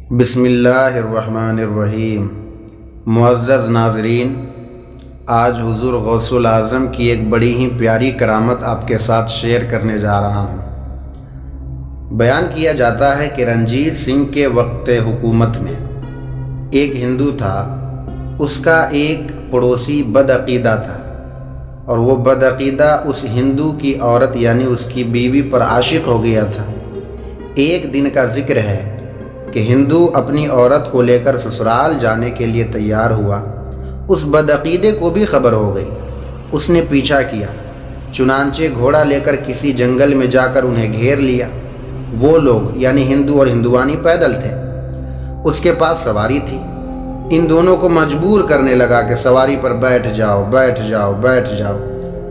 بسم اللہ الرحمن الرحیم۔ معزز ناظرین، آج حضور غوث العظم کی ایک بڑی ہی پیاری کرامت آپ کے ساتھ شیئر کرنے جا رہا ہوں۔ بیان کیا جاتا ہے کہ رنجیت سنگھ کے وقت حکومت میں ایک ہندو تھا، اس کا ایک پڑوسی بدعقیدہ تھا، اور وہ بدعقیدہ اس ہندو کی عورت یعنی اس کی بیوی پر عاشق ہو گیا تھا۔ ایک دن کا ذکر ہے کہ ہندو اپنی عورت کو لے کر سسرال جانے کے لیے تیار ہوا۔ اس بدعقیدے کو بھی خبر ہو گئی، اس نے پیچھا کیا، چنانچہ گھوڑا لے کر کسی جنگل میں جا کر انہیں گھیر لیا۔ وہ لوگ یعنی ہندو اور ہندوانی پیدل تھے، اس کے پاس سواری تھی۔ ان دونوں کو مجبور کرنے لگا کہ سواری پر بیٹھ جاؤ بیٹھ جاؤ بیٹھ جاؤ۔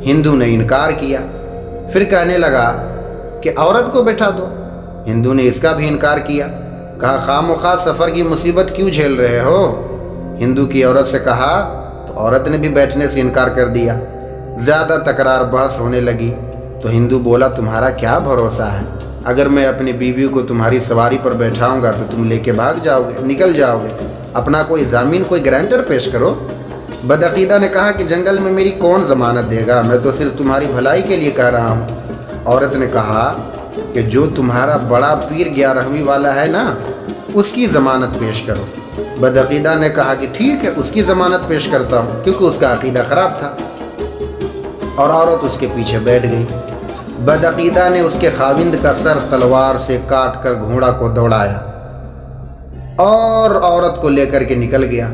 ہندو نے انکار کیا، پھر کہنے لگا کہ عورت کو بٹھا دو۔ ہندو نے اس کا بھی انکار کیا، کہا خواہ مخواہ سفر کی مصیبت کیوں جھیل رہے ہو؟ ہندو کی عورت سے کہا تو عورت نے بھی بیٹھنے سے انکار کر دیا۔ زیادہ تکرار بحث ہونے لگی تو ہندو بولا تمہارا کیا بھروسہ ہے؟ اگر میں اپنی بیوی کو تمہاری سواری پر بیٹھاؤں گا تو تم لے کے بھاگ جاؤ گے، نکل جاؤ گے، اپنا کوئی ضامین کوئی گارنٹر پیش کرو۔ بدعقیدہ نے کہا کہ جنگل میں میری کون ضمانت دے گا، میں تو صرف تمہاری بھلائی کے لیے کہہ رہا ہوں۔ عورت نے کہا کہ جو تمہارا بڑا پیر 11ویں والا ہے نا، اس کی ضمانت پیش کرو۔ بدعقیدہ نے کہا کہ ٹھیک ہے، اس کی ضمانت پیش کرتا ہوں، کیونکہ اس کا عقیدہ خراب تھا، اور عورت اس کے پیچھے بیٹھ گئی۔ بدعقیدہ نے اس کے خاوند کا سر تلوار سے کاٹ کر گھوڑا کو دوڑایا اور عورت کو لے کر کے نکل گیا۔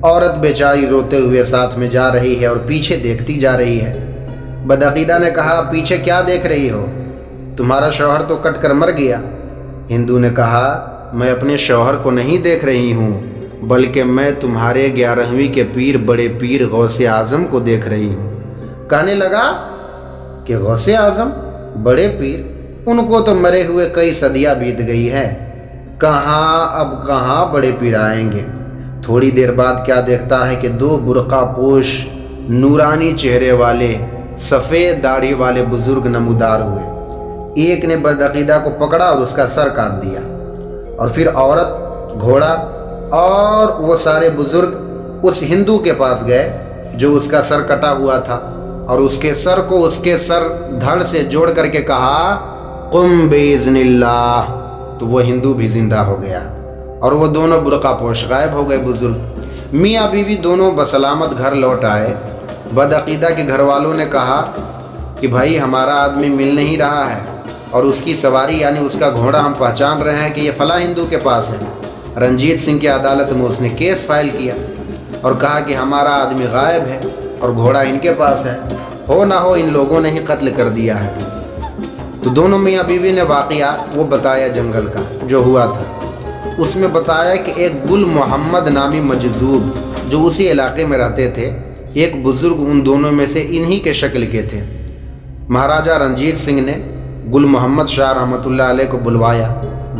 عورت بیچاری روتے ہوئے ساتھ میں جا رہی ہے اور پیچھے دیکھتی جا رہی ہے۔ بدعقیدہ نے کہا پیچھے کیا دیکھ رہی ہو؟ تمہارا شوہر تو کٹ کر مر گیا۔ ہندو نے کہا میں اپنے شوہر کو نہیں دیکھ رہی ہوں، بلکہ میں تمہارے 11ویں کے پیر بڑے پیر غوث اعظم کو دیکھ رہی ہوں۔ کہنے لگا کہ غوث اعظم بڑے پیر، ان کو تو مرے ہوئے کئی صدیاں بیت گئی ہے، کہاں بڑے پیر آئیں گے۔ تھوڑی دیر بعد کیا دیکھتا ہے کہ دو برقع پوش نورانی چہرے والے سفید داڑھی والے بزرگ نمودار ہوئے۔ ایک نے بدعقیدہ کو پکڑا اور اس کا سر کاٹ دیا، اور پھر عورت، گھوڑا اور وہ سارے بزرگ اس ہندو کے پاس گئے جو اس کا سر کٹا ہوا تھا، اور اس کے سر کو اس کے سر دھڑ سے جوڑ کر کے کہا قم باذن اللہ، تو وہ ہندو بھی زندہ ہو گیا، اور وہ دونوں برقع پوش غائب ہو گئے بزرگ۔ میاں بیوی دونوں بسلامت گھر لوٹ آئے۔ بدعقیدہ کے گھر والوں نے کہا کہ بھائی ہمارا آدمی مل نہیں رہا ہے، اور اس کی سواری یعنی اس کا گھوڑا ہم پہچان رہے ہیں کہ یہ فلاں ہندو کے پاس ہے۔ رنجیت سنگھ کی عدالت میں اس نے کیس فائل کیا اور کہا کہ ہمارا آدمی غائب ہے اور گھوڑا ان کے پاس ہے، ہو نہ ہو ان لوگوں نے ہی قتل کر دیا ہے۔ تو دونوں میاں بیوی نے واقعہ وہ بتایا جنگل کا جو ہوا تھا۔ اس میں بتایا کہ ایک گل محمد نامی مجذوب جو اسی علاقے میں رہتے تھے، ایک بزرگ ان دونوں میں سے انہی کے شکل کے تھے۔ مہاراجہ رنجیت سنگھ نے گل محمد شاہ رحمۃ اللہ علیہ کو بلوایا۔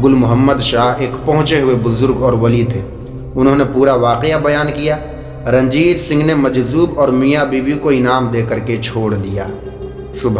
گل محمد شاہ ایک پہنچے ہوئے بزرگ اور ولی تھے۔ انہوں نے پورا واقعہ بیان کیا۔ رنجیت سنگھ نے مجذوب اور میاں بیوی کو انعام دے کر کے چھوڑ دیا۔ سبحان